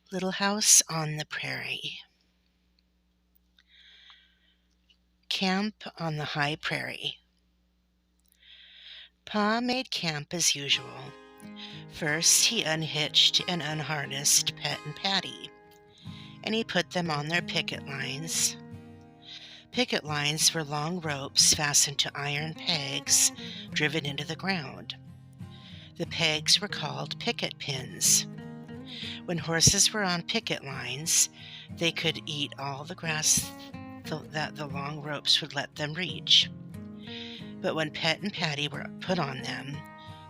Little House on the Prairie. Camp on the High Prairie. Pa made camp as usual. First, he unhitched and unharnessed Pet and Patty, and he put them on their picket lines. Picket lines were long ropes fastened to iron pegs driven into the ground. The pegs were called picket pins. When horses were on picket lines, they could eat all the grass that the long ropes would let them reach. But when Pet and Patty were put on them,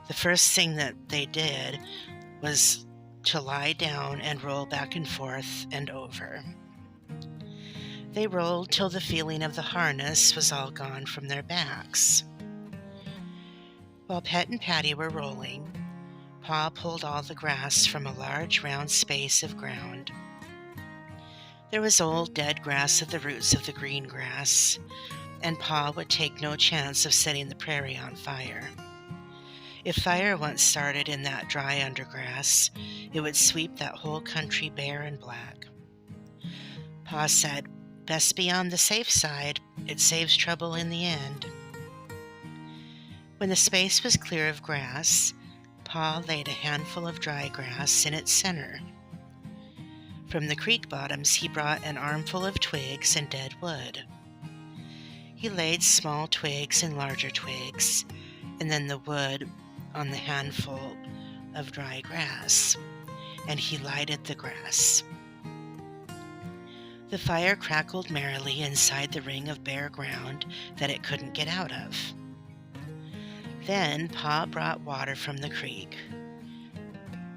the first thing that they did was to lie down and roll back and forth and over. They rolled till the feeling of the harness was all gone from their backs. While Pet and Patty were rolling, Pa pulled all the grass from a large round space of ground. There was old dead grass at the roots of the green grass, and Pa would take no chance of setting the prairie on fire. If fire once started in that dry undergrass, it would sweep that whole country bare and black. Pa said, "Best be on the safe side. It saves trouble in the end." When the space was clear of grass, Pa laid a handful of dry grass in its center. From the creek bottoms he brought an armful of twigs and dead wood. He laid small twigs and larger twigs, and then the wood on the handful of dry grass, and he lighted the grass. The fire crackled merrily inside the ring of bare ground that it couldn't get out of. Then Pa brought water from the creek,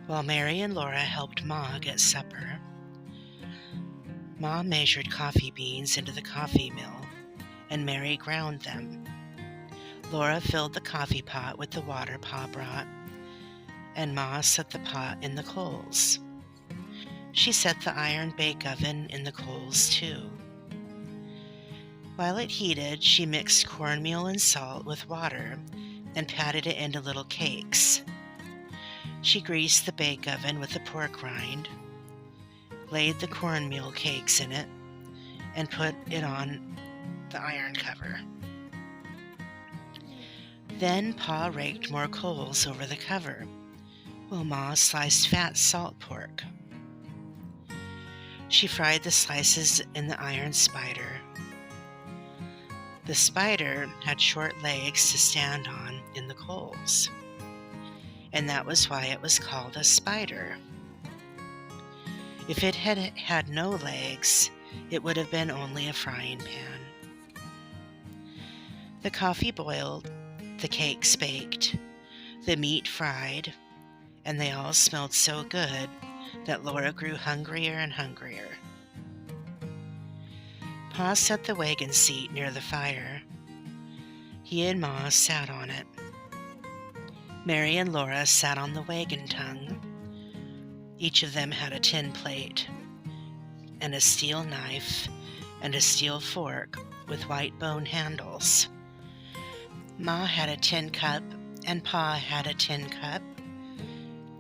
while Mary and Laura helped Ma get supper. Ma measured coffee beans into the coffee mill, and Mary ground them. Laura filled the coffee pot with the water Pa brought, and Ma set the pot in the coals. She set the iron bake oven in the coals too. While it heated, she mixed cornmeal and salt with water and patted it into little cakes. She greased the bake oven with the pork rind, laid the cornmeal cakes in it, and put it on the iron cover. Then Pa raked more coals over the cover, while Ma sliced fat salt pork. She fried the slices in the iron spider. The spider had short legs to stand on in the coals, and that was why it was called a spider. If it had had no legs, it would have been only a frying pan. The coffee boiled, the cakes baked, the meat fried, and they all smelled so good that Laura grew hungrier and hungrier. Pa set the wagon seat near the fire. He and Ma sat on it. Mary and Laura sat on the wagon tongue. Each of them had a tin plate, and a steel knife, and a steel fork with white bone handles. Ma had a tin cup, and Pa had a tin cup,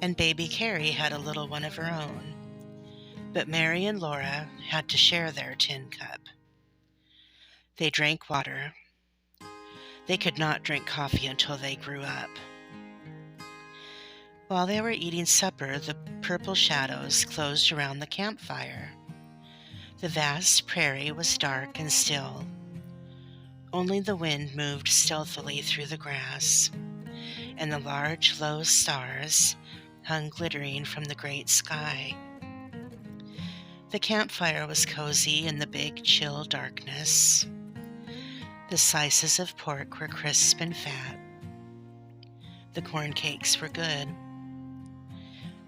and baby Carrie had a little one of her own. But Mary and Laura had to share their tin cup. They drank water. They could not drink coffee until they grew up. While they were eating supper, the purple shadows closed around the campfire. The vast prairie was dark and still. Only the wind moved stealthily through the grass, and the large, low stars hung glittering from the great sky. The campfire was cozy in the big, chill darkness. The slices of pork were crisp and fat. The corn cakes were good.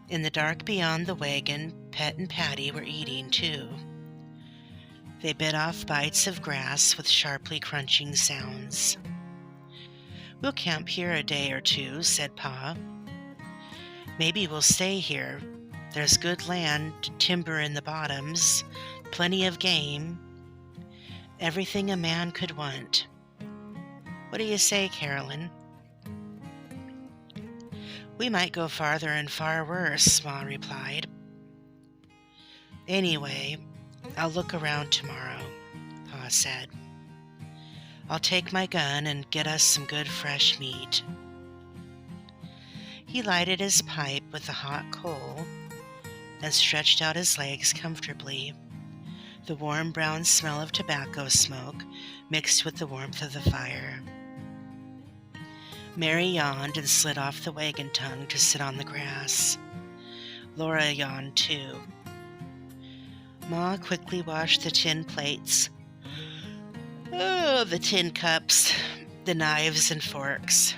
In the dark beyond the wagon, Pet and Patty were eating too. They bit off bites of grass with sharply crunching sounds. "We'll camp here a day or two," said Pa. "Maybe we'll stay here. There's good land, timber in the bottoms, plenty of game, everything a man could want. What do you say, Carolyn?" "We might go farther and far worse," Ma replied. Anyway, I'll look around tomorrow, Pa said. I'll take my gun and get us some good fresh meat. He lighted his pipe with a hot coal and stretched out his legs comfortably. The warm brown smell of tobacco smoke mixed with the warmth of the fire. Mary yawned and slid off the wagon tongue to sit on the grass. Laura yawned too. Ma quickly washed the tin plates. Oh, the tin cups, the knives and forks.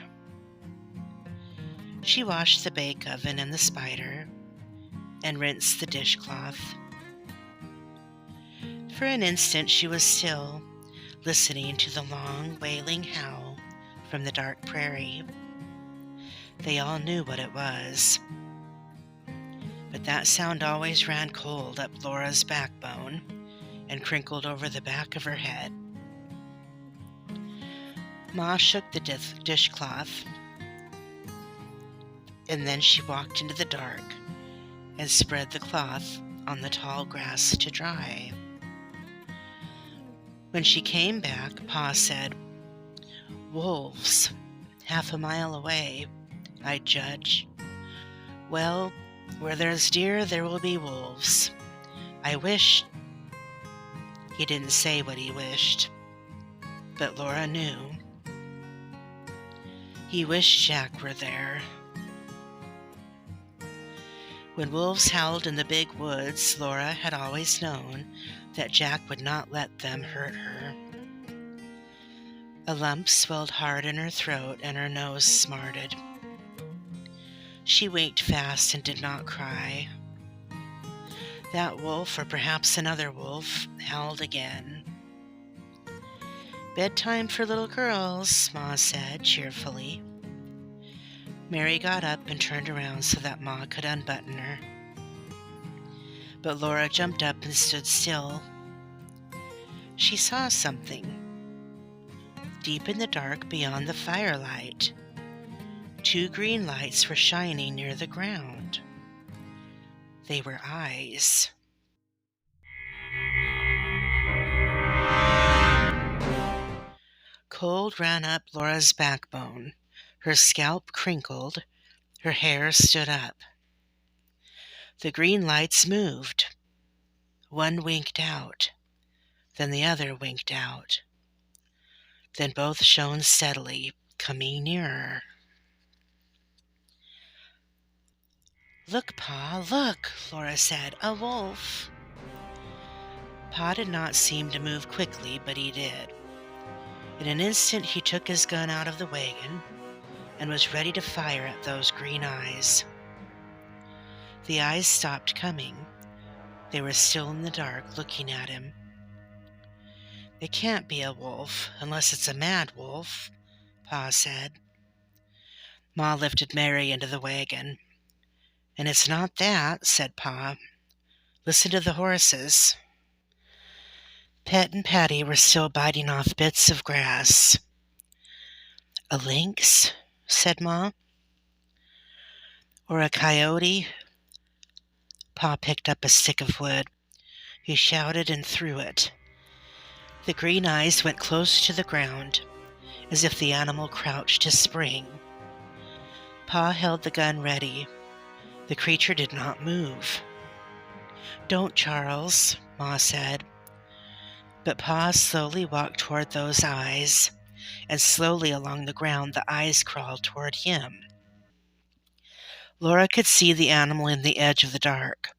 She washed the bake oven and the spider and rinsed the dishcloth. For an instant she was still, listening to the long, wailing howl from the dark prairie. They all knew what it was. But that sound always ran cold up Laura's backbone and crinkled over the back of her head. Ma shook the dishcloth, and then she walked into the dark and spread the cloth on the tall grass to dry. When she came back, Pa said, "Wolves, half a mile away, I'd judge. Well, where there's deer, there will be wolves. I wish—" He didn't say what he wished, but Laura knew. He wished Jack were there. When wolves howled in the big woods, Laura had always known that Jack would not let them hurt her. A lump swelled hard in her throat and her nose smarted. She winked fast and did not cry. That wolf, or perhaps another wolf, howled again. "Bedtime for little girls," Ma said cheerfully. Mary got up and turned around so that Ma could unbutton her. But Laura jumped up and stood still. She saw something. Deep in the dark beyond the firelight, 2 green lights were shining near the ground. They were eyes. Cold ran up Laura's backbone. Her scalp crinkled. Her hair stood up. The green lights moved. One winked out. Then the other winked out. Then both shone steadily, coming nearer. "Look, Pa, look," Laura said. "A wolf." Pa did not seem to move quickly, but he did. In an instant he took his gun out of the wagon and was ready to fire at those green eyes. The eyes stopped coming. They were still in the dark, looking at him. "It can't be a wolf, unless it's a mad wolf," Pa said. Ma lifted Mary into the wagon. "And it's not that," said Pa. "Listen to the horses." Pet and Patty were still biting off bits of grass. "A lynx?" said Ma. "Or a coyote?" Pa picked up a stick of wood. He shouted and threw it. The green eyes went close to the ground, as if the animal crouched to spring. Pa held the gun ready. The creature did not move. "Don't, Charles," Ma said. But Pa slowly walked toward those eyes, and slowly along the ground the eyes crawled toward him. Laura could see the animal in the edge of the dark.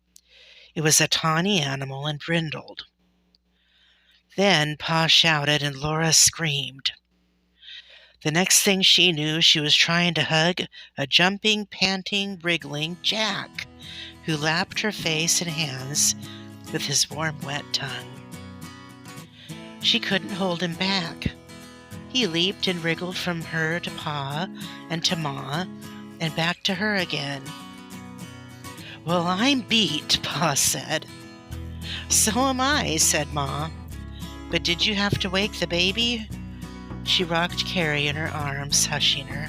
It was a tawny animal and brindled. Then Pa shouted and Laura screamed. The next thing she knew, she was trying to hug a jumping, panting, wriggling Jack, who lapped her face and hands with his warm, wet tongue. She couldn't hold him back. He leaped and wriggled from her to Pa and to Ma and back to her again. "Well, I'm beat," Pa said. "So am I," said Ma. "But did you have to wake the baby?" She rocked Carrie in her arms, hushing her.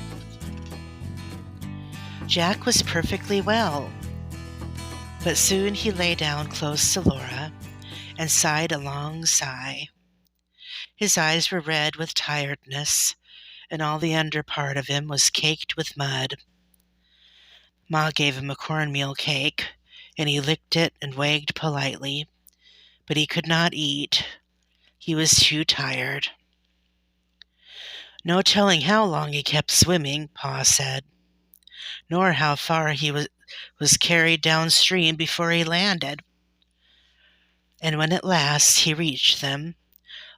Jack was perfectly well. But soon he lay down close to Laura and sighed a long sigh. His eyes were red with tiredness, and all the under part of him was caked with mud. Ma gave him a cornmeal cake, and he licked it and wagged politely, but he could not eat. He was too tired. No telling how long he kept swimming, Pa said, nor how far he was carried downstream before he landed. And when at last he reached them,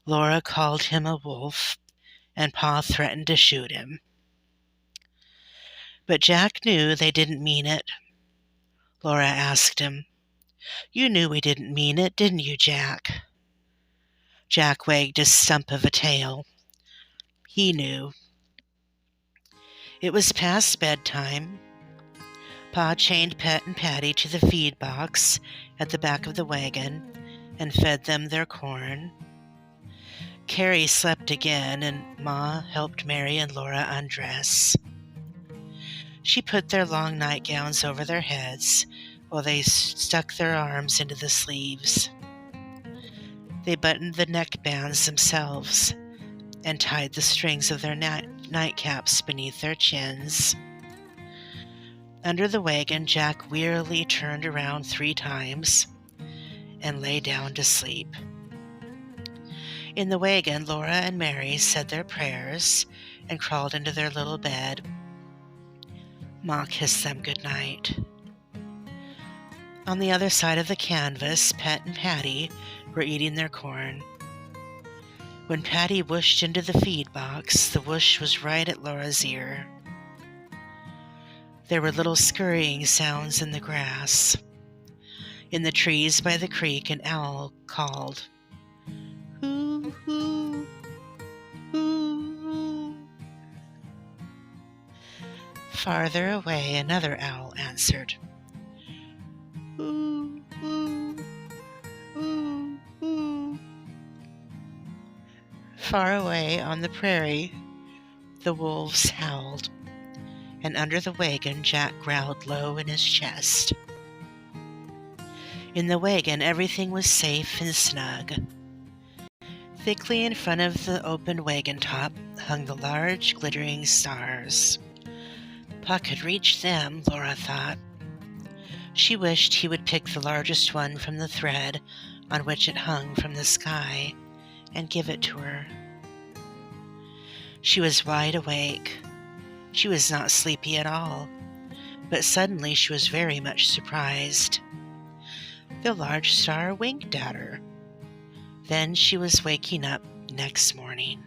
Laura called him a wolf, and Pa threatened to shoot him. But Jack knew they didn't mean it. Laura asked him, "You knew we didn't mean it, didn't you, Jack?" Jack wagged his stump of a tail. He knew. It was past bedtime. Pa chained Pet and Patty to the feed box at the back of the wagon and fed them their corn. Carrie slept again, and Ma helped Mary and Laura undress. She put their long nightgowns over their heads while they stuck their arms into the sleeves. They buttoned the neckbands themselves and tied the strings of their nightcaps beneath their chins. Under the wagon, Jack wearily turned around 3 times and lay down to sleep. In the wagon, Laura and Mary said their prayers and crawled into their little bed. Ma kissed them good night. On the other side of the canvas, Pet and Patty were eating their corn. When Patty whooshed into the feed box, the whoosh was right at Laura's ear. There were little scurrying sounds in the grass. In the trees by the creek, an owl called, "Hoo, hoo, hoo." Farther away, another owl answered, "Hoo, hoo, hoo, hoo." Far away on the prairie, the wolves howled, and under the wagon, Jack growled low in his chest. In the wagon, everything was safe and snug. Thickly in front of the open wagon top hung the large, glittering stars. Pa could reach them, Laura thought. She wished he would pick the largest one from the thread on which it hung from the sky and give it to her. She was wide awake. She was not sleepy at all, but suddenly she was very much surprised. The large star winked at her. Then she was waking up next morning.